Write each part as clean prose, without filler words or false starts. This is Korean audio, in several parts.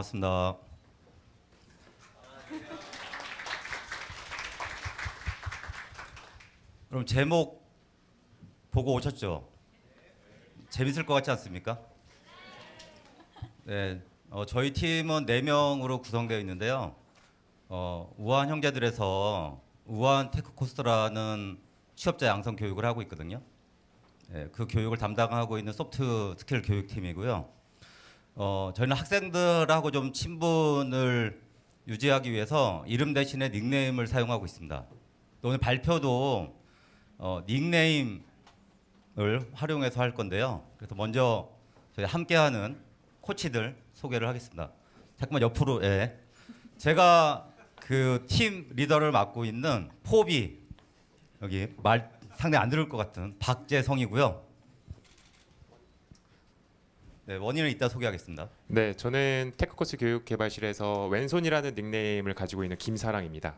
반갑습니다. 그럼 제목 보고 오셨죠? 재밌을 것 같지 않습니까? 네, 저희 팀은 4명으로 구성되어 있는데요. 우한 형제들에서 우한 테크코스트라는 취업자 양성 교육을 하고 있거든요. 네, 그 교육을 담당하고 있는 소프트 스킬 교육팀이고요. 저희는 학생들하고 좀 친분을 유지하기 위해서 이름 대신에 닉네임을 사용하고 있습니다. 또 오늘 발표도 닉네임을 활용해서 할 건데요. 그래서 먼저 저희 함께하는 코치들 소개를 하겠습니다. 잠깐만 옆으로. 예. 제가 그 팀 리더를 맡고 있는 포비, 여기 말 상당히 안 들을 것 같은 박재성이고요. 네, 원인은 이따 소개하겠습니다. 네, 저는 테크코스 교육개발실에서 왼손이라는 닉네임을 가지고 있는 김사랑입니다.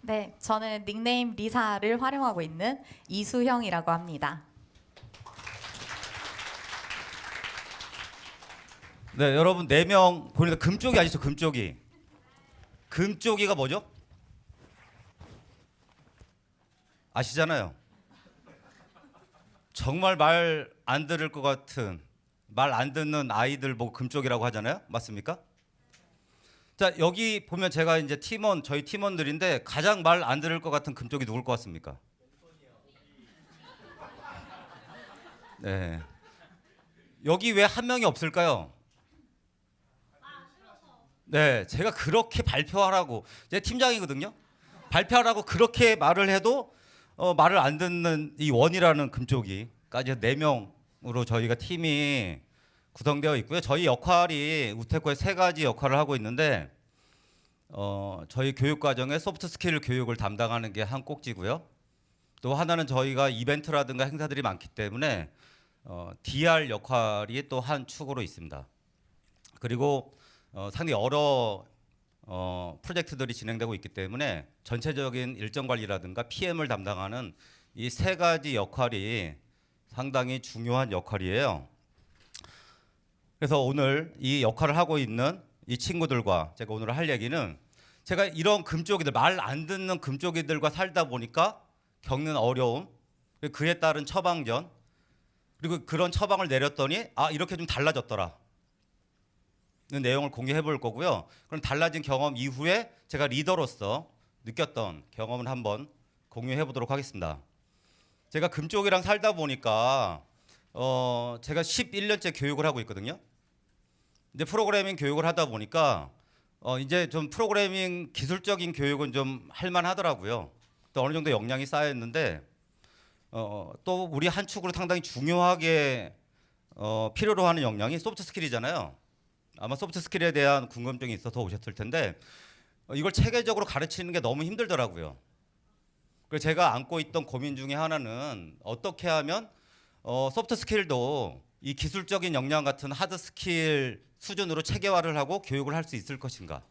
네, 저는 닉네임 리사를 활용하고 있는 이수형이라고 합니다. 네, 여러분 4명 보니까 금쪽이 아시죠? 금쪽이. 금쪽이가 뭐죠? 아시잖아요. 정말 말 안 들을 것 같은, 말 안 듣는 아이들 보고 금쪽이라고 하잖아요. 맞습니까? 자, 여기 보면 제가 이제 팀원, 저희 팀원들인데 가장 말 안 들을 것 같은 금쪽이 누굴 것 같습니까? 네. 여기 왜 한 명이 없을까요? 네, 제가 그렇게 발표하라고, 제 팀장이거든요. 발표하라고 그렇게 말을 해도 말을 안 듣는 이 원이라는 금쪽이까지 4명으로 저희가 팀이 구성되어 있고요. 저희 역할이 우테코의 3가지 역할을 하고 있는데 저희 교육 과정에 소프트 스킬 교육을 담당하는 게 한 꼭지고요. 또 하나는 저희가 이벤트라든가 행사들이 많기 때문에 DR 역할이 또 한 축으로 있습니다. 그리고 상당히 여러 프로젝트들이 진행되고 있기 때문에 전체적인 일정 관리라든가 PM을 담당하는 이 3가지 역할이 상당히 중요한 역할이에요. 그래서 오늘 이 역할을 하고 있는 이 친구들과 제가 오늘 할 얘기는 제가 이런 금쪽이들, 말 안 듣는 금쪽이들과 살다 보니까 겪는 어려움, 그에 따른 처방전, 그리고 그런 처방을 내렸더니 이렇게 좀 달라졌더라 내용을 공유해 볼 거고요. 그럼 달라진 경험 이후에 제가 리더로서 느꼈던 경험을 한번 공유해 보도록 하겠습니다. 제가 금쪽이랑 살다 보니까 제가 11년째 교육을 하고 있거든요. 근데 프로그래밍 교육을 하다 보니까 이제 좀 프로그래밍 기술적인 교육은 좀 할만하더라고요. 또 어느 정도 역량이 쌓였는데 또 우리 한 축으로 상당히 중요하게 필요로 하는 역량이 소프트 스킬이잖아요. 아마 소프트 스킬에 대한 궁금증이 있어서 오셨을 텐데 이걸 체계적으로 가르치는 게 너무 힘들더라고요. 그래서 제가 안고 있던 고민 중에 하나는 어떻게 하면 소프트 스킬도 이 기술적인 역량 같은 하드 스킬 수준으로 체계화를 하고 교육을 할 수 있을 것인가.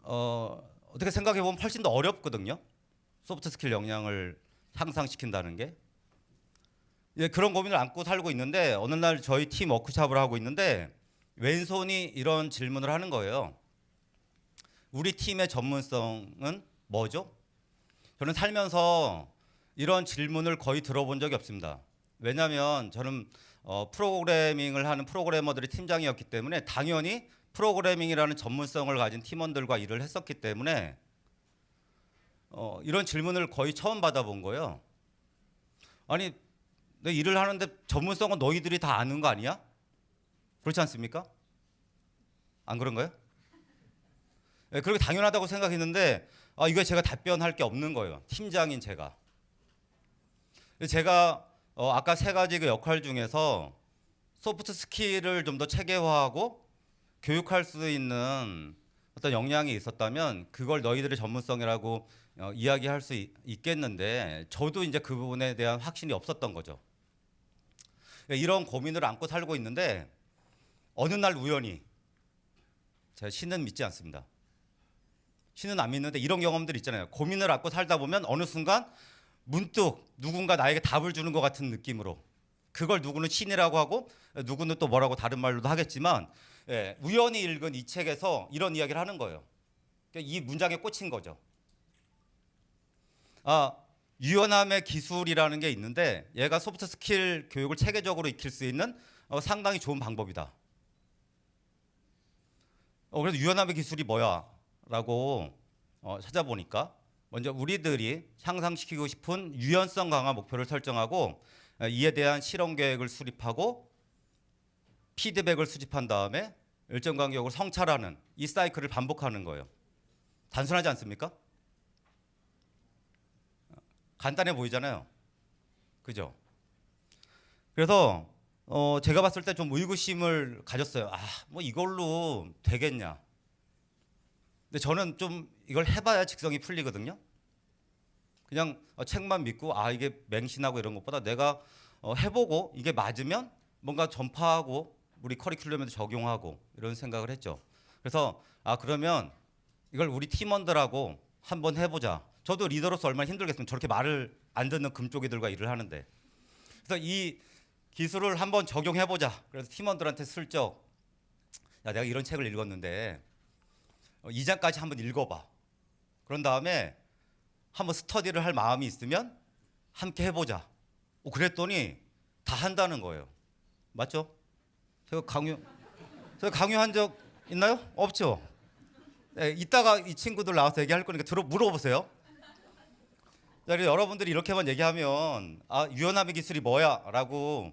어떻게 생각해 보면 훨씬 더 어렵거든요. 소프트 스킬 역량을 향상시킨다는 게. 예, 그런 고민을 안고 살고 있는데 어느 날 저희 팀 워크숍을 하고 있는데 왼손이 이런 질문을 하는 거예요. 우리 팀의 전문성은 뭐죠? 저는 살면서 이런 질문을 거의 들어본 적이 없습니다. 왜냐하면 저는 프로그래밍을 하는 프로그래머들의 팀장이었기 때문에 당연히 프로그래밍이라는 전문성을 가진 팀원들과 일을 했었기 때문에 이런 질문을 거의 처음 받아본 거예요. 아니, 내 일을 하는데 전문성은 너희들이 다 아는 거 아니야? 그렇지 않습니까? 안 그런가요? 네, 그렇게 당연하다고 생각했는데 이거 제가 답변할 게 없는 거예요. 팀장인 제가. 제가 아까 3가지 그 역할 중에서 소프트 스킬을 좀 더 체계화하고 교육할 수 있는 어떤 역량이 있었다면 그걸 너희들의 전문성이라고 이야기할 수 있겠는데 저도 이제 그 부분에 대한 확신이 없었던 거죠. 이런 고민을 안고 살고 있는데 어느 날 우연히 제가 신은 믿지 않습니다. 신은 안 믿는데 이런 경험들 있잖아요. 고민을 안고 살다 보면 어느 순간 문득 누군가 나에게 답을 주는 것 같은 느낌으로 그걸 누구는 신이라고 하고 누구는 또 뭐라고 다른 말로도 하겠지만 예, 우연히 읽은 이 책에서 이런 이야기를 하는 거예요. 그러니까 이 문장에 꽂힌 거죠. 유연함의 기술이라는 게 있는데 얘가 소프트 스킬 교육을 체계적으로 익힐 수 있는 상당히 좋은 방법이다. 그래서 유연함의 기술이 뭐야? 라고 찾아보니까 먼저 우리들이 향상시키고 싶은 유연성 강화 목표를 설정하고 이에 대한 실험 계획을 수립하고 피드백을 수집한 다음에 일정 간격으로 성찰하는 이 사이클을 반복하는 거예요. 단순하지 않습니까? 간단해 보이잖아요. 그죠? 그래서 제가 봤을 때 좀 의구심을 가졌어요. 뭐 이걸로 되겠냐? 근데 저는 좀 이걸 해봐야 직성이 풀리거든요. 그냥 책만 믿고 이게 맹신하고 이런 것보다 내가 해보고 이게 맞으면 뭔가 전파하고 우리 커리큘럼에도 적용하고 이런 생각을 했죠. 그래서 그러면 이걸 우리 팀원들하고 한번 해보자. 저도 리더로서 얼마나 힘들겠습니까? 저렇게 말을 안 듣는 금쪽이들과 일을 하는데. 그래서 이 기술을 한번 적용해보자. 그래서 팀원들한테 슬쩍 내가 이런 책을 읽었는데 2장까지 한번 읽어봐. 그런 다음에 한번 스터디를 할 마음이 있으면 함께 해보자. 그랬더니 다 한다는 거예요. 맞죠? 제가 강요한 적 있나요? 없죠? 네, 이따가 이 친구들 나와서 얘기할 거니까 물어보세요. 그래서 여러분들이 이렇게만 얘기하면 유연함의 기술이 뭐야? 라고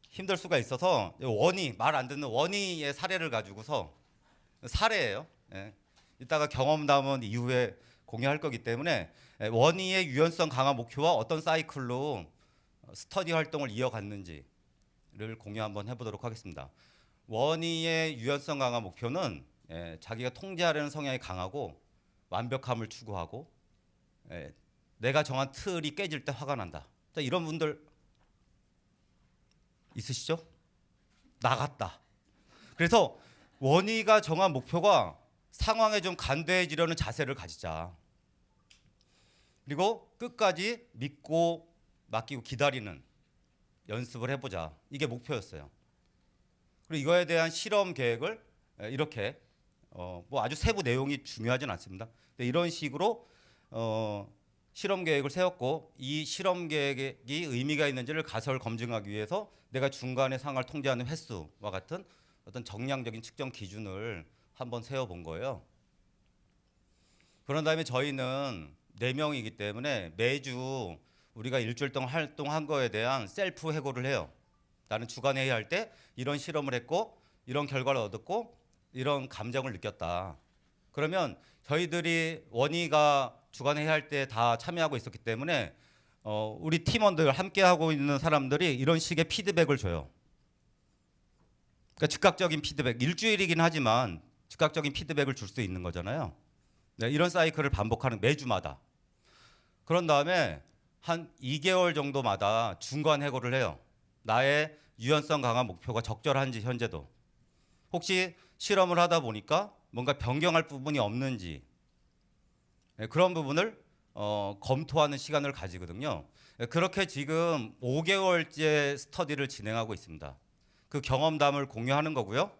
힘들 수가 있어서 말 안 듣는 원희의 사례를 가지고서 사례예요. 예. 이따가 경험담은 이후에 공유할 거기 때문에 원희의 유연성 강화 목표와 어떤 사이클로 스터디 활동을 이어갔는지를 공유 한번 해보도록 하겠습니다. 원희의 유연성 강화 목표는 자기가 통제하려는 성향이 강하고 완벽함을 추구하고 내가 정한 틀이 깨질 때 화가 난다. 자, 이런 분들 있으시죠? 나갔다. 그래서 원희가 정한 목표가 상황에 좀 간대해지려는 자세를 가지자. 그리고 끝까지 믿고 맡기고 기다리는 연습을 해보자. 이게 목표였어요. 그리고 이거에 대한 실험 계획을 이렇게 뭐 아주 세부 내용이 중요하진 않습니다. 근데 이런 식으로 실험 계획을 세웠고 이 실험 계획이 의미가 있는지를 가설 검증하기 위해서 내가 중간에 상황을 통제하는 횟수와 같은 어떤 정량적인 측정 기준을 한번 세워본 거예요. 그런 다음에 저희는 4명이기 때문에 매주 우리가 일주일 동안 활동한 거에 대한 셀프 해고를 해요. 나는 주간 회의할 때 이런 실험을 했고 이런 결과를 얻었고 이런 감정을 느꼈다. 그러면 저희들이 원희가 주간 회의할 때 다 참여하고 있었기 때문에 우리 팀원들 함께 하고 있는 사람들이 이런 식의 피드백을 줘요. 그러니까 즉각적인 피드백, 일주일이긴 하지만 즉각적인 피드백을 줄 수 있는 거잖아요. 네, 이런 사이클을 반복하는 매주마다. 그런 다음에 한 2개월 정도마다 중간 해고를 해요. 나의 유연성 강화 목표가 적절한지 현재도. 혹시 실험을 하다 보니까 뭔가 변경할 부분이 없는지 그런 부분을 검토하는 시간을 가지거든요. 그렇게 지금 5개월째 스터디를 진행하고 있습니다. 그 경험담을 공유하는 거고요.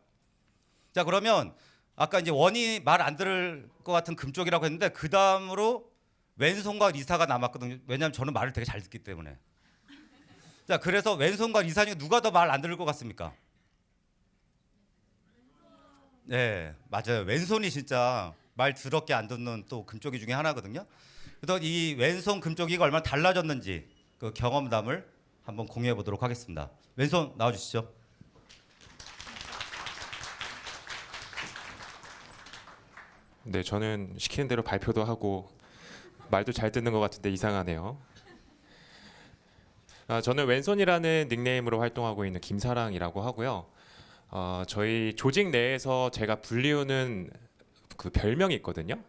자, 그러면 아까 이제 원이 말 안 들을 것 같은 금쪽이라고 했는데 그 다음으로 왼손과 리사가 남았거든요. 왜냐하면 저는 말을 되게 잘 듣기 때문에. 자, 그래서 왼손과 리사 중에 누가 더 말 안 들을 것 같습니까? 네, 맞아요. 왼손이 진짜 말 더럽게 안 듣는 또 금쪽이 중에 하나거든요. 그래서 이 왼손 금쪽이가 얼마나 달라졌는지 그 경험담을 한번 공유해 보도록 하겠습니다. 왼손 나와주시죠. 네, 저는 시키는 대로 발표도 하고 말도 잘 듣는 것 같은데 이상하네요. 저는 왼손이라는 닉네임으로 활동하고 있는 김사랑이라고 하고요. 저희 조직 내에서 제가 불리우는 그 별명이 있거든요.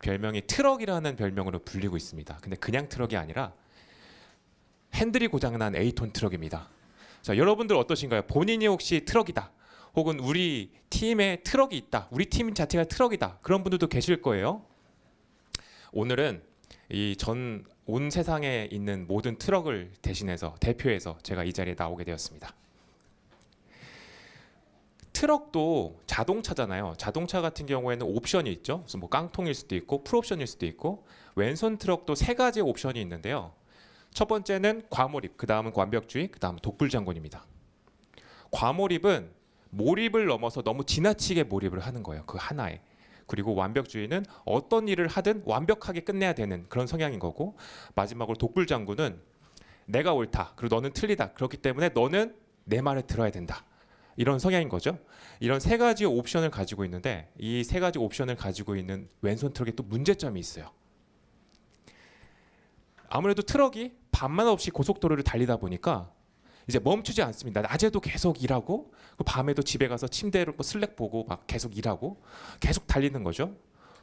별명이 트럭이라는 별명으로 불리고 있습니다. 근데 그냥 트럭이 아니라 핸들이 고장난 A톤 트럭입니다. 자, 여러분들 어떠신가요? 본인이 혹시 트럭이다, 혹은 우리 팀에 트럭이 있다, 우리 팀 자체가 트럭이다, 그런 분들도 계실 거예요. 오늘은 온 세상에 있는 모든 트럭을 대신해서 대표해서 제가 이 자리에 나오게 되었습니다. 트럭도 자동차잖아요. 자동차 같은 경우에는 옵션이 있죠. 그래서 뭐 깡통일 수도 있고 풀옵션일 수도 있고 왼손 트럭도 세 가지 옵션이 있는데요. 첫 번째는 과몰입, 그 다음은 완벽주의, 그 다음은 독불장군입니다. 과몰입은 몰입을 넘어서 너무 지나치게 몰입을 하는 거예요. 그 하나에. 그리고 완벽주의는 어떤 일을 하든 완벽하게 끝내야 되는 그런 성향인 거고, 마지막으로 독불장군은 내가 옳다, 그리고 너는 틀리다. 그렇기 때문에 너는 내 말을 들어야 된다. 이런 성향인 거죠. 이런 세 가지 옵션을 가지고 있는데 이 세 가지 옵션을 가지고 있는 왼손 트럭에 또 문제점이 있어요. 아무래도 트럭이 밤낮 없이 고속도로를 달리다 보니까 이제 멈추지 않습니다. 낮에도 계속 일하고 밤에도 집에 가서 침대로 슬랙 보고 막 계속 일하고 계속 달리는 거죠.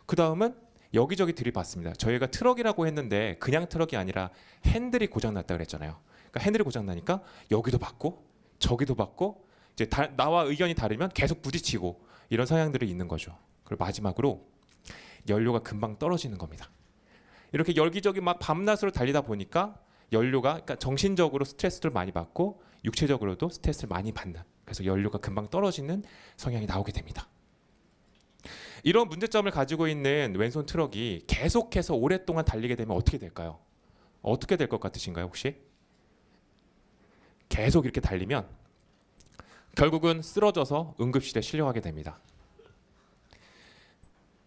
그 다음은 여기저기 들이받습니다. 저희가 트럭이라고 했는데 그냥 트럭이 아니라 핸들이 고장났다 그랬잖아요. 그러니까 핸들이 고장나니까 여기도 받고 저기도 받고 이제 나와 의견이 다르면 계속 부딪히고 이런 성향들이 있는 거죠. 그리고 마지막으로 연료가 금방 떨어지는 겁니다. 이렇게 여기저기 막 밤낮으로 달리다 보니까 연료가, 그러니까 정신적으로 스트레스를 많이 받고 육체적으로도 스트레스를 많이 받는, 그래서 연료가 금방 떨어지는 성향이 나오게 됩니다. 이런 문제점을 가지고 있는 왼손 트럭이 계속해서 오랫동안 달리게 되면 어떻게 될까요? 어떻게 될 것 같으신가요, 혹시? 계속 이렇게 달리면 결국은 쓰러져서 응급실에 실려가게 됩니다.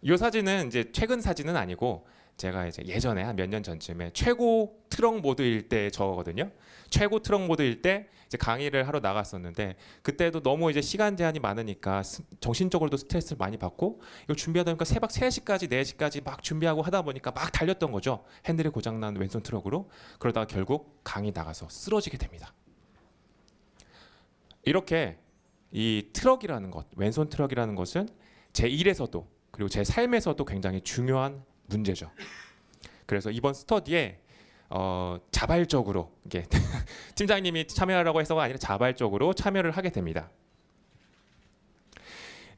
이 사진은 이제 최근 사진은 아니고 제가 이제 예전에 한 몇 년 전쯤에 최고 트럭 모드일 때 저거거든요. 최고 트럭 모드일 때 이제 강의를 하러 나갔었는데 그때도 너무 이제 시간 제한이 많으니까 정신적으로도 스트레스를 많이 받고 이걸 준비하다 보니까 새벽 3시까지 4시까지 막 준비하고 하다 보니까 막 달렸던 거죠. 핸들이 고장난 왼손 트럭으로. 그러다가 결국 강의 나가서 쓰러지게 됩니다. 이렇게 이 트럭이라는 것, 왼손 트럭이라는 것은 제 일에서도 그리고 제 삶에서도 굉장히 중요한 문제죠. 그래서 이번 스터디에 자발적으로 이게 팀장님이 참여하라고 해서가 아니라 자발적으로 참여를 하게 됩니다.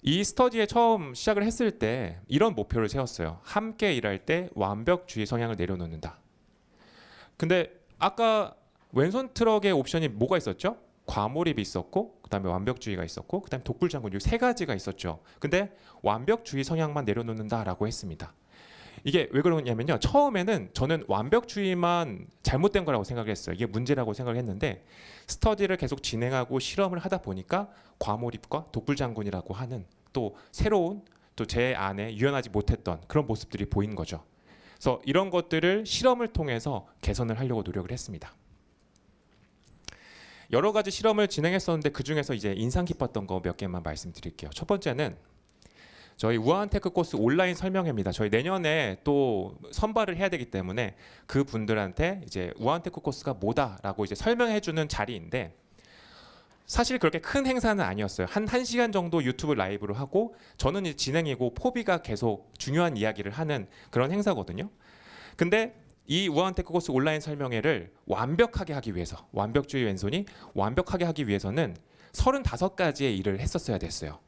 이 스터디에 처음 시작을 했을 때 이런 목표를 세웠어요. 함께 일할 때 완벽주의 성향을 내려놓는다. 근데 아까 왼손 트럭의 옵션이 뭐가 있었죠? 과몰입이 있었고, 그다음에 완벽주의가 있었고, 그다음에 독불장군, 이 세 가지가 있었죠. 근데 완벽주의 성향만 내려놓는다라고 했습니다. 이게 왜 그러냐면요. 처음에는 저는 완벽주의만 잘못된 거라고 생각을 했어요. 이게 문제라고 생각을 했는데 스터디를 계속 진행하고 실험을 하다 보니까 과몰입과 독불장군이라고 하는 또 새로운 또 제 안에 유연하지 못했던 그런 모습들이 보인 거죠. 그래서 이런 것들을 실험을 통해서 개선을 하려고 노력을 했습니다. 여러 가지 실험을 진행했었는데 그 중에서 이제 인상 깊었던 거 몇 개만 말씀드릴게요. 첫 번째는 저희 우아한테크 코스 온라인 설명회입니다. 저희 내년에 또 선발을 해야 되기 때문에 그 분들한테 이제 우아한테크 코스가 뭐다라고 이제 설명해주는 자리인데 사실 그렇게 큰 행사는 아니었어요. 한 1시간 정도 유튜브 라이브로 하고 저는 이제 진행이고 포비가 계속 중요한 이야기를 하는 그런 행사거든요. 근데 이 우아한테크 코스 온라인 설명회를 완벽하게 하기 위해서, 완벽주의 왼손이 완벽하게 하기 위해서는 35가지의 일을 했었어야 됐어요.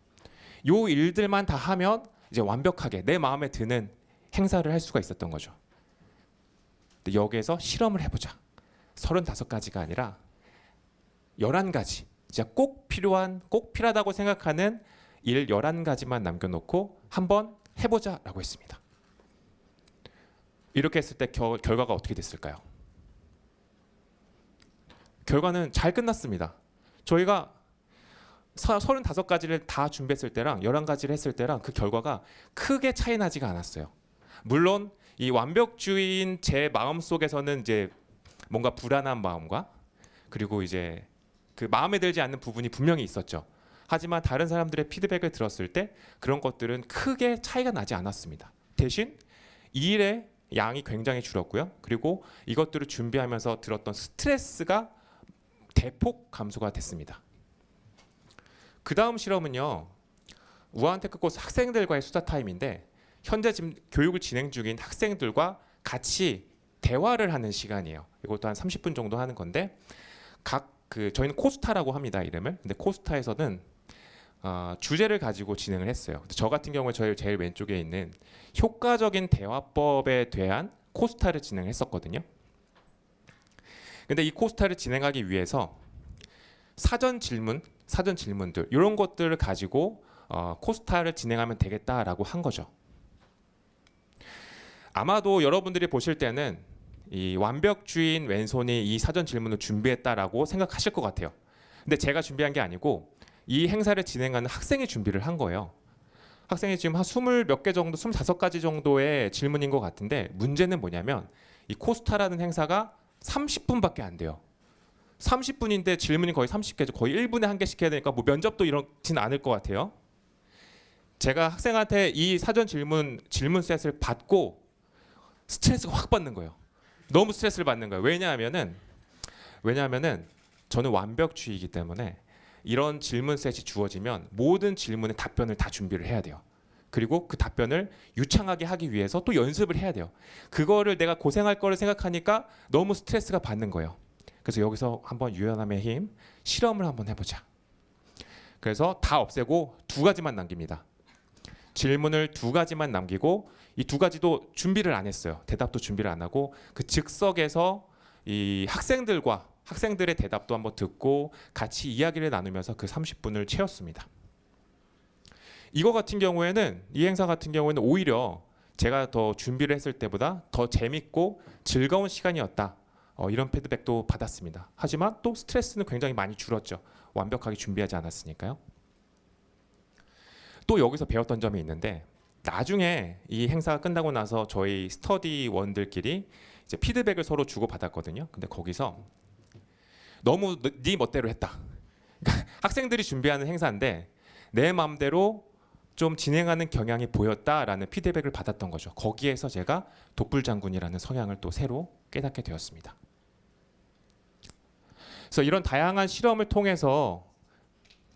요 일들만 다 하면 이제 완벽하게 내 마음에 드는 행사를 할 수가 있었던 거죠. 근데 여기에서 실험을 해보자. 35가지가 아니라 11가지. 진짜 꼭 필요하다고 생각하는 일 11가지만 남겨놓고 한번 해보자라고 했습니다. 이렇게 했을 때 결과가 어떻게 됐을까요? 결과는 잘 끝났습니다. 저희가 35가지를 다 준비했을 때랑 11가지를 했을 때랑 그 결과가 크게 차이 나지가 않았어요. 물론 이 완벽주의인 제 마음속에서는 이제 뭔가 불안한 마음과 그리고 이제 그 마음에 들지 않는 부분이 분명히 있었죠. 하지만 다른 사람들의 피드백을 들었을 때 그런 것들은 크게 차이가 나지 않았습니다. 대신 이 일의 양이 굉장히 줄었고요. 그리고 이것들을 준비하면서 들었던 스트레스가 대폭 감소가 됐습니다. 그 다음 실험은요. 우아한테크 코스 학생들과의 수다 타임인데 현재 지금 교육을 진행 중인 학생들과 같이 대화를 하는 시간이에요. 이것도 한 30분 정도 하는 건데 저희는 코스타라고 합니다. 이름을. 근데 코스타에서는 주제를 가지고 진행을 했어요. 저 같은 경우에 저희 제일 왼쪽에 있는 효과적인 대화법에 대한 코스타를 진행했었거든요. 근데 이 코스타를 진행하기 위해서 사전 질문 사전 질문들 이런 것들을 가지고 코스타를 진행하면 되겠다라고 한 거죠. 아마도 여러분들이 보실 때는 이 완벽주의인 왼손이 이 사전 질문을 준비했다라고 생각하실 것 같아요. 근데 제가 준비한 게 아니고 이 행사를 진행하는 학생이 준비를 한 거예요. 학생이 지금 한 20 몇 개 정도, 25가지 정도의 질문인 것 같은데 문제는 뭐냐면 이 코스타라는 행사가 30분밖에 안 돼요. 30분인데 질문이 거의 30개죠. 거의 1분에 한 개씩 해야 되니까 뭐 면접도 이렇진 않을 것 같아요. 제가 학생한테 이 사전 질문 셋을 받고 스트레스가 확 받는 거예요. 너무 스트레스를 받는 거예요. 왜냐하면은 저는 완벽주의이기 때문에 이런 질문 셋이 주어지면 모든 질문에 답변을 다 준비를 해야 돼요. 그리고 그 답변을 유창하게 하기 위해서 또 연습을 해야 돼요. 그거를 내가 고생할 거를 생각하니까 너무 스트레스가 받는 거예요. 그래서 여기서 한번 유연함의 힘 실험을 한번 해보자. 그래서 다 없애고 2가지만 남깁니다. 질문을 2가지만 남기고 이 2가지도 준비를 안 했어요. 대답도 준비를 안 하고 그 즉석에서 이 학생들의 대답도 한번 듣고 같이 이야기를 나누면서 그 30분을 채웠습니다. 이거 같은 경우에는 이 행사 같은 경우에는 오히려 제가 더 준비를 했을 때보다 더 재밌고 즐거운 시간이었다. 이런 피드백도 받았습니다. 하지만 또 스트레스는 굉장히 많이 줄었죠. 완벽하게 준비하지 않았으니까요. 또 여기서 배웠던 점이 있는데 나중에 이 행사가 끝나고 나서 저희 스터디원들끼리 이제 피드백을 서로 주고 받았거든요. 근데 거기서 너무 네 멋대로 했다. 학생들이 준비하는 행사인데 내 마음대로 좀 진행하는 경향이 보였다라는 피드백을 받았던 거죠. 거기에서 제가 독불장군이라는 성향을 또 새로 깨닫게 되었습니다. 그래서 이런 다양한 실험을 통해서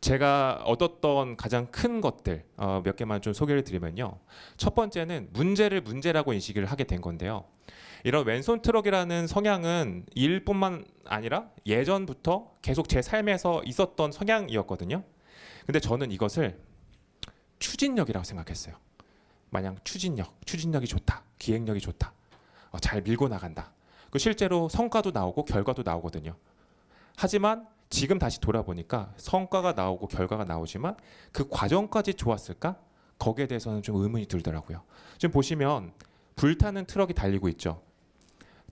제가 얻었던 가장 큰 것들 몇 개만 좀 소개를 드리면요. 첫 번째는 문제를 문제라고 인식을 하게 된 건데요. 이런 왼손 트럭이라는 성향은 일뿐만 아니라 예전부터 계속 제 삶에서 있었던 성향이었거든요. 근데 저는 이것을 추진력이라고 생각했어요. 마냥 추진력이 좋다, 기획력이 좋다, 잘 밀고 나간다. 그 실제로 성과도 나오고 결과도 나오거든요. 하지만 지금 다시 돌아보니까 성과가 나오고 결과가 나오지만 그 과정까지 좋았을까? 거기에 대해서는 좀 의문이 들더라고요. 지금 보시면 불타는 트럭이 달리고 있죠.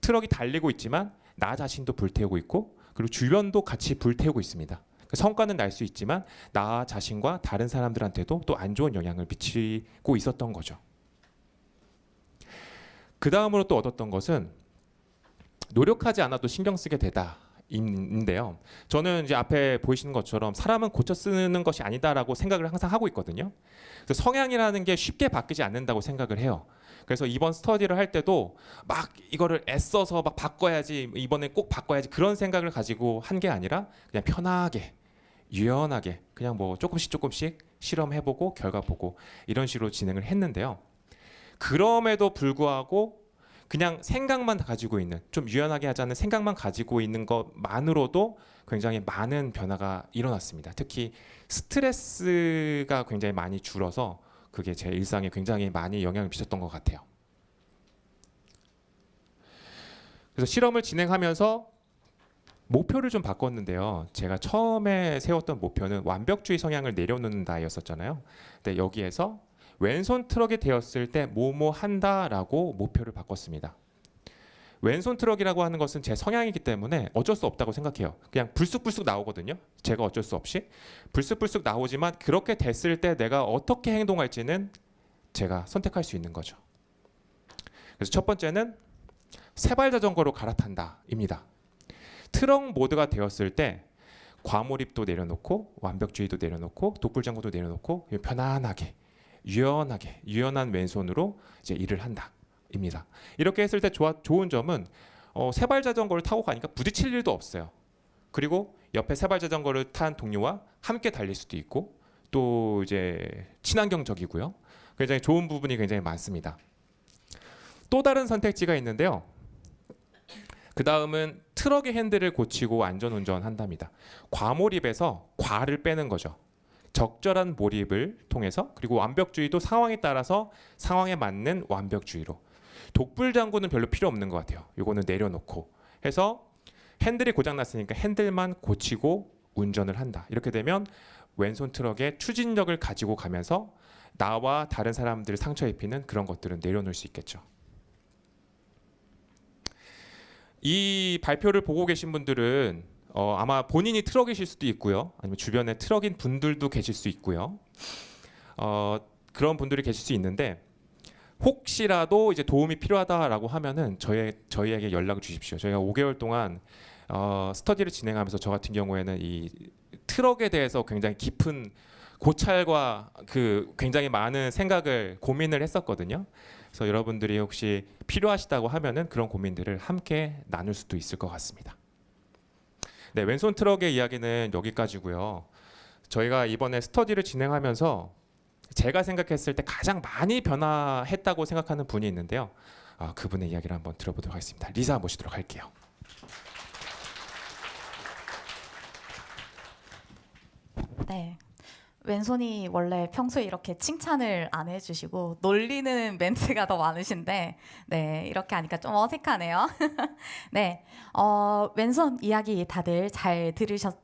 트럭이 달리고 있지만 나 자신도 불태우고 있고 그리고 주변도 같이 불태우고 있습니다. 성과는 날 수 있지만 나 자신과 다른 사람들한테도 또 안 좋은 영향을 미치고 있었던 거죠. 그 다음으로 또 얻었던 것은 노력하지 않아도 신경 쓰게 되다. 인데요. 저는 이제 앞에 보이시는 것처럼 사람은 고쳐 쓰는 것이 아니다라고 생각을 항상 하고 있거든요. 그래서 성향이라는 게 쉽게 바뀌지 않는다고 생각을 해요. 그래서 이번 스터디를 할 때도 막 이거를 애써서 막 바꿔야지, 이번에 꼭 바꿔야지 그런 생각을 가지고 한 게 아니라 그냥 편하게 유연하게 그냥 뭐 조금씩 실험해보고 결과 보고 이런 식으로 진행을 했는데요. 그럼에도 불구하고 그냥 생각만 가지고 있는, 좀 유연하게 하자는 생각만 가지고 있는 것만으로도 굉장히 많은 변화가 일어났습니다. 특히 스트레스가 굉장히 많이 줄어서 그게 제 일상에 굉장히 많이 영향을 미쳤던 것 같아요. 그래서 실험을 진행하면서 목표를 좀 바꿨는데요. 제가 처음에 세웠던 목표는 완벽주의 성향을 내려놓는다였었잖아요. 근데 여기에서 왼손 트럭이 되었을 때 뭐뭐 한다라고 목표를 바꿨습니다. 왼손 트럭이라고 하는 것은 제 성향이기 때문에 어쩔 수 없다고 생각해요. 그냥 불쑥불쑥 나오거든요. 제가 어쩔 수 없이 불쑥불쑥 나오지만 그렇게 됐을 때 내가 어떻게 행동할지는 제가 선택할 수 있는 거죠. 그래서 첫 번째는 세발 자전거로 갈아탄다입니다. 트럭 모드가 되었을 때 과몰입도 내려놓고 완벽주의도 내려놓고 독불장구도 내려놓고 편안하게 유연한 왼손으로 이제 일을 한다입니다. 이렇게 했을 때 좋은 점은 세발 자전거를 타고 가니까 부딪힐 일도 없어요. 그리고 옆에 세발 자전거를 탄 동료와 함께 달릴 수도 있고 또 이제 친환경적이고요. 굉장히 좋은 부분이 굉장히 많습니다. 또 다른 선택지가 있는데요. 그 다음은 트럭의 핸들을 고치고 안전운전한답니다. 과몰입에서 과를 빼는 거죠. 적절한 몰입을 통해서 그리고 완벽주의도 상황에 따라서 상황에 맞는 완벽주의로. 독불장구는 별로 필요 없는 것 같아요. 이거는 내려놓고 해서 핸들이 고장났으니까 핸들만 고치고 운전을 한다. 이렇게 되면 왼손 트럭의 추진력을 가지고 가면서 나와 다른 사람들 상처 입히는 그런 것들은 내려놓을 수 있겠죠. 이 발표를 보고 계신 분들은 아마 본인이 트럭이실 수도 있고요. 아니면 주변에 트럭인 분들도 계실 수 있고요. 그런 분들이 계실 수 있는데 혹시라도 이제 도움이 필요하다라고 하면은 저희에게 연락을 주십시오. 저희가 5개월 동안 스터디를 진행하면서 저 같은 경우에는 이 트럭에 대해서 굉장히 깊은 고찰과 그 굉장히 많은 생각을 고민을 했었거든요. 그래서 여러분들이 혹시 필요하시다고 하면은 그런 고민들을 함께 나눌 수도 있을 것 같습니다. 네, 왼손 트럭의 이야기는 여기까지고요. 저희가 이번에 스터디를 진행하면서 제가 생각했을 때 가장 많이 변화했다고 생각하는 분이 있는데요. 그분의 이야기를 한번 들어보도록 하겠습니다. 리사 모시도록 할게요. 네. 왼손이 원래 평소에 이렇게 칭찬을 안 해주시고 놀리는 멘트가 더 많으신데, 네, 이렇게 하니까 좀 어색하네요. 네, 왼손 이야기 다들 잘 들으셨죠?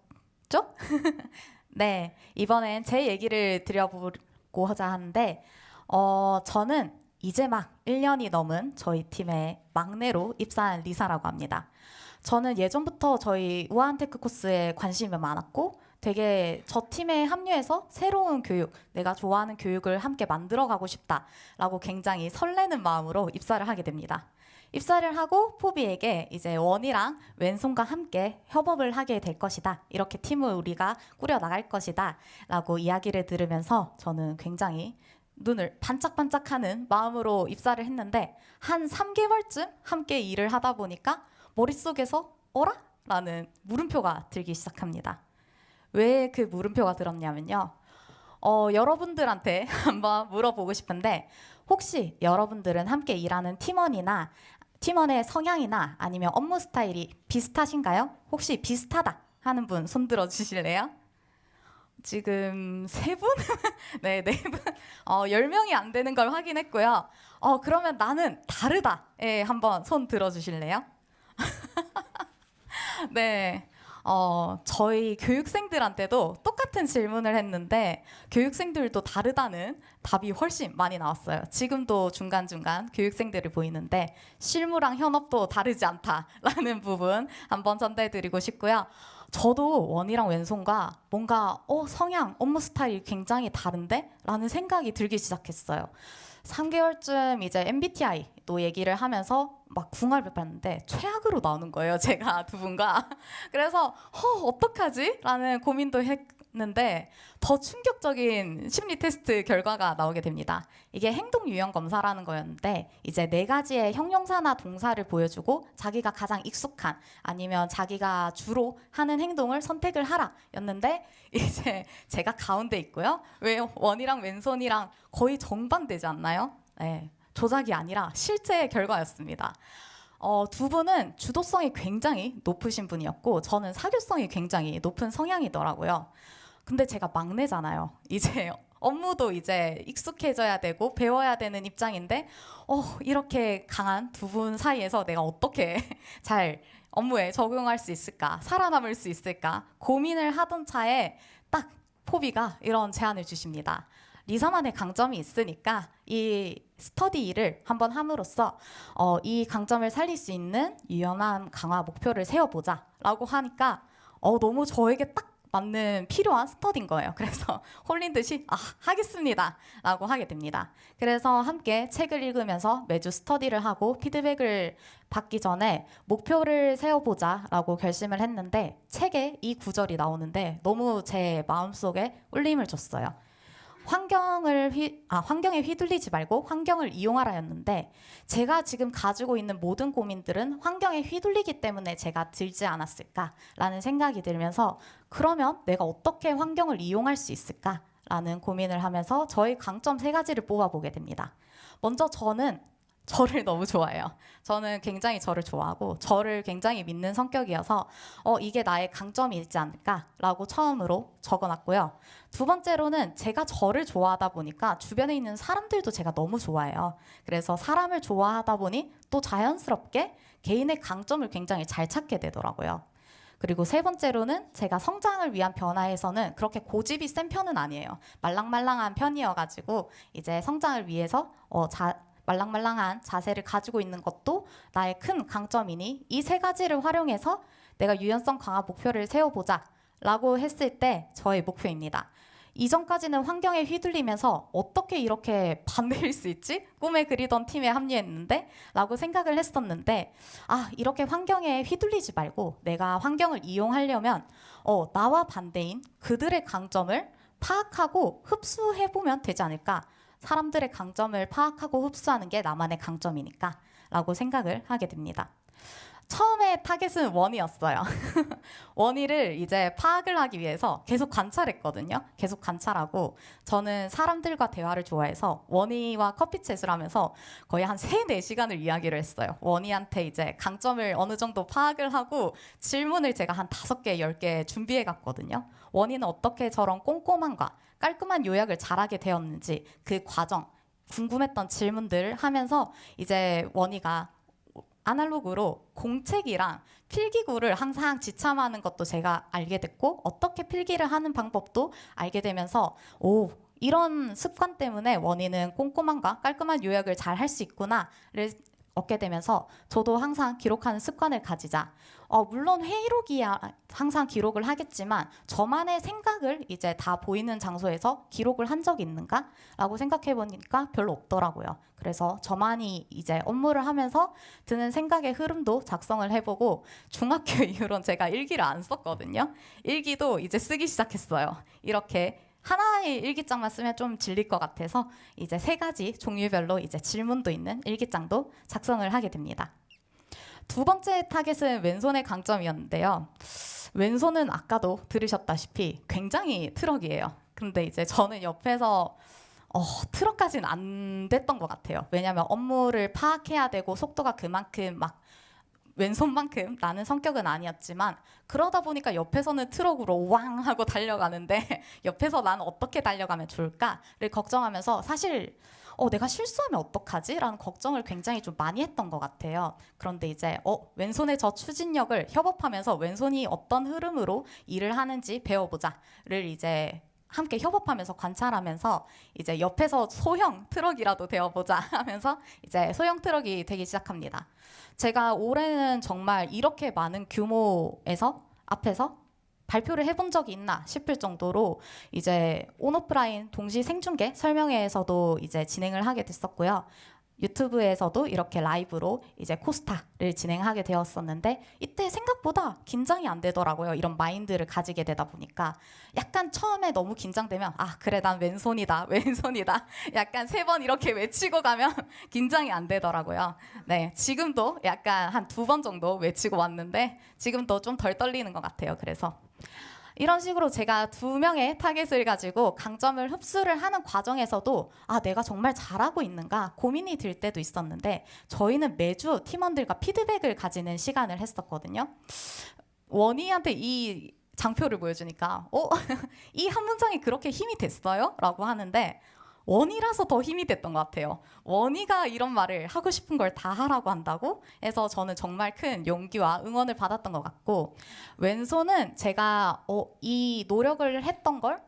네, 이번엔 제 얘기를 드려보고자 하는데, 저는 이제 막 1년이 넘은 저희 팀의 막내로 입사한 리사라고 합니다. 저는 예전부터 저희 우아한테크 코스에 관심이 많았고 되게 저 팀에 합류해서 새로운 교육, 내가 좋아하는 교육을 함께 만들어가고 싶다라고 굉장히 설레는 마음으로 입사를 하게 됩니다. 입사를 하고 포비에게 이제 원이랑 왼손과 함께 협업을 하게 될 것이다. 이렇게 팀을 우리가 꾸려나갈 것이다. 라고 이야기를 들으면서 저는 굉장히 눈을 반짝반짝하는 마음으로 입사를 했는데 한 3개월쯤 함께 일을 하다 보니까 머릿속에서 어라? 라는 물음표가 들기 시작합니다. 왜 그 물음표가 들었냐면요. 여러분들한테 한번 물어보고 싶은데 혹시 여러분들은 함께 일하는 팀원의 성향이나 아니면 업무 스타일이 비슷하신가요? 혹시 비슷하다 하는 분 손 들어 주실래요? 지금 3분? 네, 4분. 10명이 안 되는 걸 확인했고요. 그러면 나는 다르다. 예, 한번 손 들어 주실래요? 네. 저희 교육생들한테도 똑같은 질문을 했는데 교육생들도 다르다는 답이 훨씬 많이 나왔어요. 지금도 중간중간 교육생들을 보이는데 실무랑 현업도 다르지 않다라는 부분 한번 전달드리고 싶고요. 저도 원이랑 왼손과 뭔가 성향, 업무 스타일이 굉장히 다른데? 라는 생각이 들기 시작했어요. 3개월쯤 이제 MBTI도 얘기를 하면서 막 궁합을 봤는데 최악으로 나오는 거예요. 제가 두 분과. 그래서 어떡하지? 라는 고민도 했는데 더 충격적인 심리 테스트 결과가 나오게 됩니다. 이게 행동 유형 검사라는 거였는데 이제 4가지의 형용사나 동사를 보여주고 자기가 가장 익숙한 아니면 자기가 주로 하는 행동을 선택을 하라 였는데 이제 제가 가운데 있고요. 왜 원이랑 왼손이랑 거의 정반대지 않나요? 네, 조작이 아니라 실제 결과였습니다. 두 분은 주도성이 굉장히 높으신 분이었고 저는 사교성이 굉장히 높은 성향이더라고요. 근데 제가 막내잖아요. 이제 업무도 이제 익숙해져야 되고 배워야 되는 입장인데 이렇게 강한 두 분 사이에서 내가 어떻게 잘 업무에 적용할 수 있을까, 살아남을 수 있을까 고민을 하던 차에 딱 포비가 이런 제안을 주십니다. 리사만의 강점이 있으니까 이 스터디 일을 한번 함으로써 이 강점을 살릴 수 있는 유연함 강화 목표를 세워보자 라고 하니까 너무 저에게 딱 맞는 필요한 스터디인 거예요. 그래서 홀린 듯이 하겠습니다 라고 하게 됩니다. 그래서 함께 책을 읽으면서 매주 스터디를 하고 피드백을 받기 전에 목표를 세워보자 라고 결심을 했는데 책에 이 구절이 나오는데 너무 제 마음속에 울림을 줬어요. 환경에 휘둘리지 말고 환경을 이용하라였는데 제가 지금 가지고 있는 모든 고민들은 환경에 휘둘리기 때문에 제가 들지 않았을까라는 생각이 들면서 그러면 내가 어떻게 환경을 이용할 수 있을까라는 고민을 하면서 저의 강점 3가지를 뽑아보게 됩니다. 먼저 저는 저를 너무 좋아해요. 저는 굉장히 저를 좋아하고 저를 굉장히 믿는 성격이어서 이게 나의 강점이 있지 않을까라고 처음으로 적어놨고요. 2번째로는 제가 저를 좋아하다 보니까 주변에 있는 사람들도 제가 너무 좋아해요. 그래서 사람을 좋아하다 보니 또 자연스럽게 개인의 강점을 굉장히 잘 찾게 되더라고요. 그리고 세 번째로는 제가 성장을 위한 변화에서는 그렇게 고집이 센 편은 아니에요. 말랑말랑한 편이어가지고 이제 성장을 위해서 말랑말랑한 자세를 가지고 있는 것도 나의 큰 강점이니 이 세 가지를 활용해서 내가 유연성 강화 목표를 세워보자 라고 했을 때 저의 목표입니다. 이전까지는 환경에 휘둘리면서 어떻게 이렇게 반대일 수 있지? 꿈에 그리던 팀에 합류했는데 라고 생각을 했었는데 이렇게 환경에 휘둘리지 말고 내가 환경을 이용하려면 나와 반대인 그들의 강점을 파악하고 흡수해보면 되지 않을까? 사람들의 강점을 파악하고 흡수하는 게 나만의 강점이니까 라고 생각을 하게 됩니다. 처음에 타겟은 원이었어요. 원이를 이제 파악을 하기 위해서 계속 관찰했거든요. 계속 관찰하고 저는 사람들과 대화를 좋아해서 원이와 커피챗을 하면서 거의 한 3-4시간을 이야기를 했어요. 원이한테 이제 강점을 어느 정도 파악을 하고 질문을 제가 한 5개, 10개 준비해 갔거든요. 원이는 어떻게 저런 꼼꼼함과 깔끔한 요약을 잘하게 되었는지 그 과정, 궁금했던 질문들을 하면서 이제 원이가 아날로그로 공책이랑 필기구를 항상 지참하는 것도 제가 알게 됐고 어떻게 필기를 하는 방법도 알게 되면서 이런 습관 때문에 원인은 꼼꼼함과 깔끔한 요약을 잘 할 수 있구나를 얻게 되면서 저도 항상 기록하는 습관을 가지자. 물론 회의록이야 항상 기록을 하겠지만 저만의 생각을 이제 다 보이는 장소에서 기록을 한 적이 있는가라고 생각해 보니까 별로 없더라고요. 그래서 저만이 이제 업무를 하면서 드는 생각의 흐름도 작성을 해보고 중학교 이후로는 제가 일기를 안 썼거든요. 일기도 이제 쓰기 시작했어요. 이렇게 하나의 일기장만 쓰면 좀 질릴 것 같아서 이제 3가지 종류별로 이제 질문도 있는 일기장도 작성을 하게 됩니다. 두 번째 타겟은 왼손의 강점이었는데요. 왼손은 아까도 들으셨다시피 굉장히 트럭이에요. 근데 이제 저는 옆에서 트럭까지는 안 됐던 것 같아요. 왜냐하면 업무를 파악해야 되고 속도가 그만큼 막 왼손만큼 나는 성격은 아니었지만 그러다 보니까 옆에서는 트럭으로 왕 하고 달려가는데 옆에서 나는 어떻게 달려가면 좋을까를 걱정하면서 사실 내가 실수하면 어떡하지? 라는 걱정을 굉장히 좀 많이 했던 것 같아요. 그런데 이제 왼손의 저 추진력을 협업하면서 왼손이 어떤 흐름으로 일을 하는지 배워보자를 이제 함께 협업하면서 관찰하면서 이제 옆에서 소형 트럭이라도 되어보자 하면서 이제 소형 트럭이 되기 시작합니다. 제가 올해는 정말 이렇게 많은 규모에서 앞에서 발표를 해본 적이 있나 싶을 정도로 이제 온오프라인 동시 생중계 설명회에서도 이제 진행을 하게 됐었고요. 유튜브에서도 이렇게 라이브로 이제 코스타를 진행하게 되었었는데 이때 생각보다 긴장이 안 되더라고요. 이런 마인드를 가지게 되다 보니까 약간 처음에 너무 긴장되면 그래 난 왼손이다 왼손이다 약간 3번 이렇게 외치고 가면 긴장이 안 되더라고요. 네, 지금도 약간 한 2번 정도 외치고 왔는데 지금도 좀 덜 떨리는 것 같아요. 그래서 이런 식으로 제가 2명의 타겟을 가지고 강점을 흡수를 하는 과정에서도 내가 정말 잘하고 있는가 고민이 들 때도 있었는데 저희는 매주 팀원들과 피드백을 가지는 시간을 했었거든요. 원희한테 이 장표를 보여주니까 이 한 문장이 그렇게 힘이 됐어요? 라고 하는데 원희라서 더 힘이 됐던 것 같아요. 원희가 이런 말을 하고 싶은 걸 다 하라고 한다고 해서 저는 정말 큰 용기와 응원을 받았던 것 같고 왼손은 제가 이 노력을 했던 걸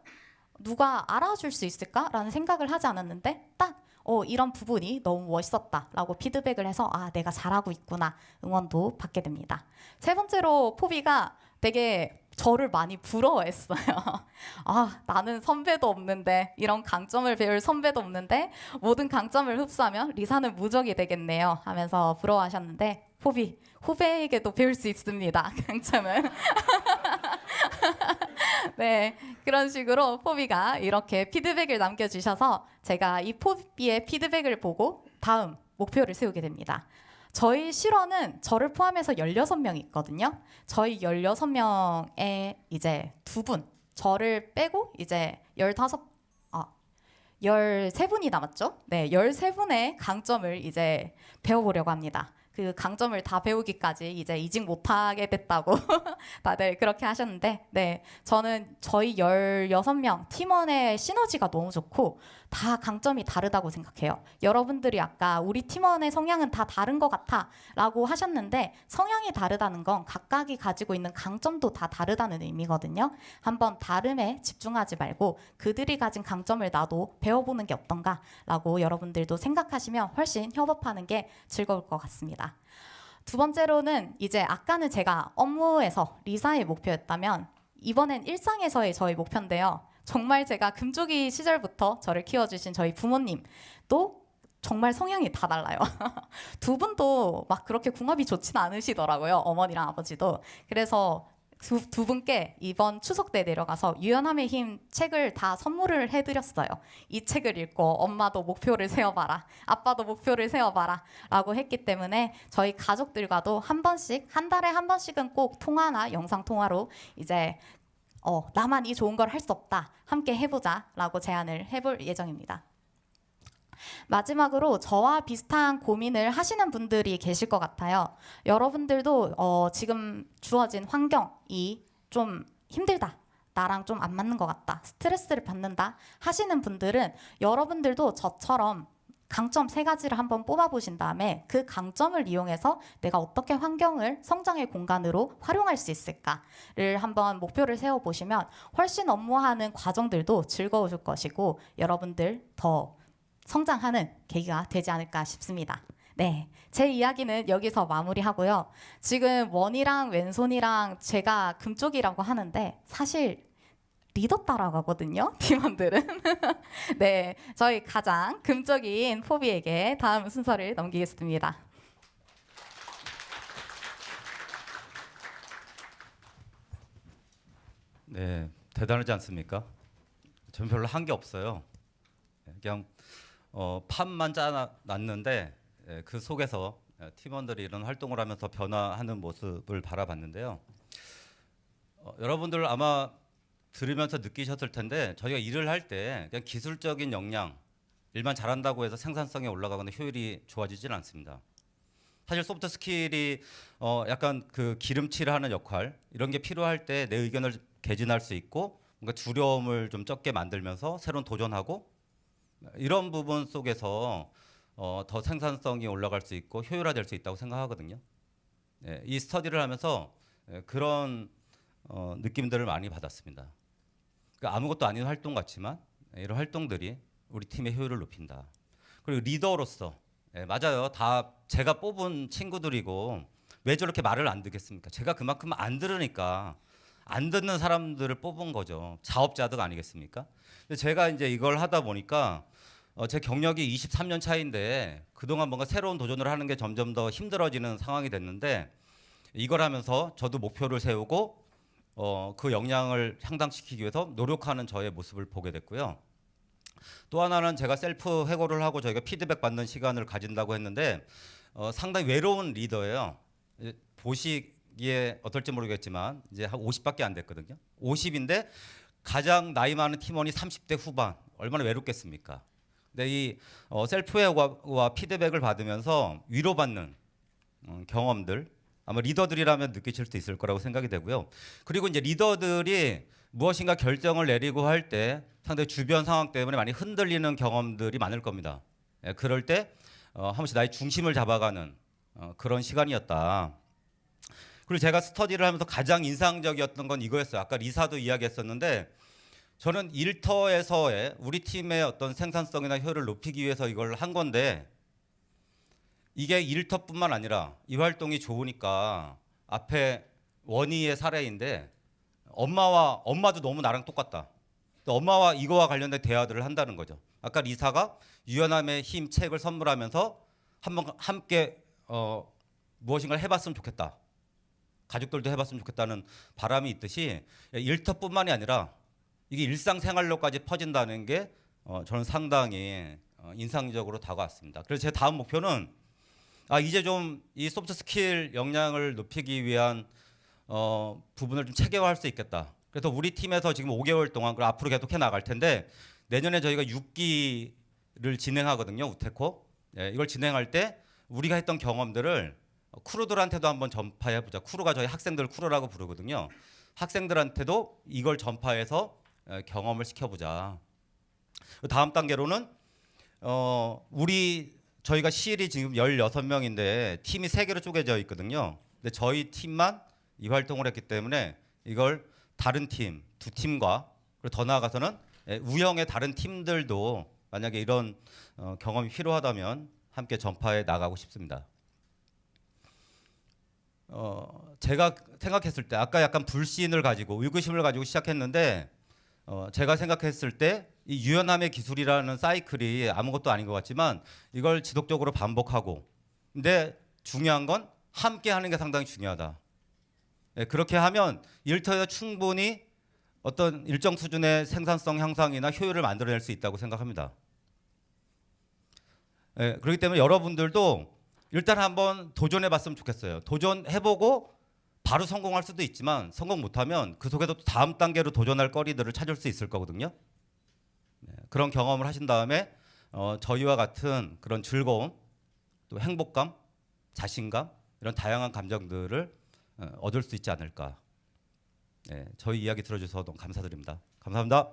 누가 알아줄 수 있을까라는 생각을 하지 않았는데 딱 이런 부분이 너무 멋있었다라고 피드백을 해서 내가 잘하고 있구나 응원도 받게 됩니다. 세 번째로 포비가 되게 저를 많이 부러워했어요. 나는 선배도 없는데 이런 강점을 배울 선배도 없는데 모든 강점을 흡수하면 리사는 무적이 되겠네요 하면서 부러워하셨는데 포비 후배에게도 배울 수 있습니다. 강점은. 네, 그런 식으로 포비가 이렇게 피드백을 남겨주셔서 제가 이 포비의 피드백을 보고 다음 목표를 세우게 됩니다. 저희 실원은 저를 포함해서 16명이 있거든요. 저희 16명에 이제 2분, 저를 빼고 이제 13분이 남았죠. 네, 13분의 강점을 이제 배워보려고 합니다. 그 강점을 다 배우기까지 이제 이직 못하게 됐다고 다들 그렇게 하셨는데, 네, 저는 저희 16명 팀원의 시너지가 너무 좋고 다 강점이 다르다고 생각해요. 여러분들이 아까 우리 팀원의 성향은 다 다른 것 같아 라고 하셨는데, 성향이 다르다는 건 각각이 가지고 있는 강점도 다 다르다는 의미거든요. 한번 다름에 집중하지 말고 그들이 가진 강점을 나도 배워보는 게 어떤가 라고 여러분들도 생각하시면 훨씬 협업하는 게 즐거울 것 같습니다. 두 번째로는 이제 아까는 제가 업무에서 리사의 목표였다면 이번엔 일상에서의 저희 목표인데요. 정말 제가 금쪽이 시절부터 저를 키워주신 저희 부모님도 정말 성향이 다 달라요. 두 분도 막 그렇게 궁합이 좋진 않으시더라고요. 어머니랑 아버지도. 그래서 두 분께 이번 추석 때 내려가서 유연함의 힘 책을 다 선물을 해드렸어요. 이 책을 읽고 엄마도 목표를 세워봐라, 아빠도 목표를 세워봐라 라고 했기 때문에 저희 가족들과도 한 번씩, 한 달에 한 번씩은 꼭 통화나 영상 통화로 이제 나만 이 좋은 걸 할 수 없다, 함께 해보자 라고 제안을 해볼 예정입니다. 마지막으로 저와 비슷한 고민을 하시는 분들이 계실 것 같아요. 여러분들도 지금 주어진 환경이 좀 힘들다, 나랑 좀 안 맞는 것 같다, 스트레스를 받는다 하시는 분들은 여러분들도 저처럼 강점 3가지를 한번 뽑아보신 다음에 그 강점을 이용해서 내가 어떻게 환경을 성장의 공간으로 활용할 수 있을까를 한번 목표를 세워보시면 훨씬 업무하는 과정들도 즐거우실 것이고 여러분들 더 성장하는 계기가 되지 않을까 싶습니다. 네, 제 이야기는 여기서 마무리하고요. 지금 원이랑 왼손이랑 제가 금쪽이라고 하는데 사실 리더 따라가거든요, 팀원들은. 네, 저희 가장 금쪽인 포비에게 다음 순서를 넘기겠습니다. 네, 대단하지 않습니까? 전 별로 한 게 없어요. 그냥 판만 짜놨는데 그 속에서 팀원들이 이런 활동을 하면서 변화하는 모습을 바라봤는데요. 여러분들 아마 들으면서 느끼셨을 텐데 저희가 일을 할 때 그냥 기술적인 역량, 일만 잘한다고 해서 생산성이 올라가거나 효율이 좋아지진 않습니다. 사실 소프트 스킬이 약간 그 기름칠을 하는 역할, 이런 게 필요할 때 내 의견을 개진할 수 있고 뭔가 두려움을 좀 적게 만들면서 새로운 도전하고 이런 부분 속에서 더 생산성이 올라갈 수 있고 효율화될 수 있다고 생각하거든요. 이 스터디를 하면서 그런 느낌들을 많이 받았습니다. 그러니까 아무것도 아닌 활동 같지만 이런 활동들이 우리 팀의 효율을 높인다. 그리고 리더로서 맞아요. 다 제가 뽑은 친구들이고 왜 저렇게 말을 안 듣겠습니까? 제가 그만큼 안 들으니까 안 듣는 사람들을 뽑은 거죠. 자업자득 아니겠습니까? 근데 제가 이제 이걸 하다 보니까 제 경력이 23년 차인데 그동안 뭔가 새로운 도전을 하는 게 점점 더 힘들어지는 상황이 됐는데 이걸 하면서 저도 목표를 세우고 그 역량을 향상시키기 위해서 노력하는 저의 모습을 보게 됐고요. 또 하나는 제가 셀프 회고를 하고 저희가 피드백 받는 시간을 가진다고 했는데 상당히 외로운 리더예요. 보시기에 어떨지 모르겠지만 이제 한 50밖에 안 됐거든요. 50인데 가장 나이 많은 팀원이 30대 후반, 얼마나 외롭겠습니까? 근데 이 셀프 회고와 피드백을 받으면서 위로받는 경험들, 아마 리더들이라면 느끼실 수 있을 거라고 생각이 되고요. 그리고 이제 리더들이 무엇인가 결정을 내리고 할 때 상당히 주변 상황 때문에 많이 흔들리는 경험들이 많을 겁니다. 그럴 때 한 번씩 나의 중심을 잡아가는 그런 시간이었다. 그리고 제가 스터디를 하면서 가장 인상적이었던 건 이거였어요. 아까 리사도 이야기했었는데 저는 일터에서의 우리 팀의 어떤 생산성이나 효율을 높이기 위해서 이걸 한 건데 이게 일터뿐만 아니라 이 활동이 좋으니까 앞에 원희의 사례인데 엄마도 너무 나랑 똑같다. 엄마와 이거와 관련된 대화들을 한다는 거죠. 아까 리사가 유연함의 힘 책을 선물하면서 한번 함께 무엇인가를 해봤으면 좋겠다. 가족들도 해봤으면 좋겠다는 바람이 있듯이 일터뿐만이 아니라 이게 일상생활로까지 퍼진다는 게 저는 상당히 인상적으로 다가왔습니다. 그래서 제 다음 목표는 이제 좀 이 소프트 스킬 역량을 높이기 위한 부분을 좀 체계화할 수 있겠다. 그래서 우리 팀에서 지금 5개월 동안 그리고 앞으로 계속해 나갈 텐데 내년에 저희가 6기를 진행하거든요. 우테코. 이걸 진행할 때 우리가 했던 경험들을 크루들한테도 한번 전파해 보자. 크루가 저희 학생들 크루라고 부르거든요. 학생들한테도 이걸 전파해서 경험을 시켜보자. 다음 단계로는 저희가 CL이 지금 16명인데 팀이 3개로 쪼개져 있거든요. 근데 저희 팀만 이 활동을 했기 때문에 이걸 다른 팀, 2팀과 그리고 더 나아가서는 우영의 다른 팀들도 만약에 이런 경험이 필요하다면 함께 전파해 나가고 싶습니다. 제가 생각했을 때 아까 약간 불신을 가지고 의구심을 가지고 시작했는데 제가 생각했을 때 이 유연함의 기술이라는 사이클이 아무것도 아닌 것 같지만 이걸 지속적으로 반복하고 근데 중요한 건 함께 하는 게 상당히 중요하다. 그렇게 하면 일터에서 충분히 어떤 일정 수준의 생산성 향상이나 효율을 만들어낼 수 있다고 생각합니다. 그렇기 때문에 여러분들도 일단 한번 도전해봤으면 좋겠어요. 도전해보고 바로 성공할 수도 있지만 성공 못하면 그 속에서 또 다음 단계로 도전할 거리들을 찾을 수 있을 거거든요. 그런 경험을 하신 다음에 저희와 같은 그런 즐거움, 또 행복감, 자신감 이런 다양한 감정들을 얻을 수 있지 않을까. 저희 이야기 들어주셔서 너무 감사드립니다. 감사합니다.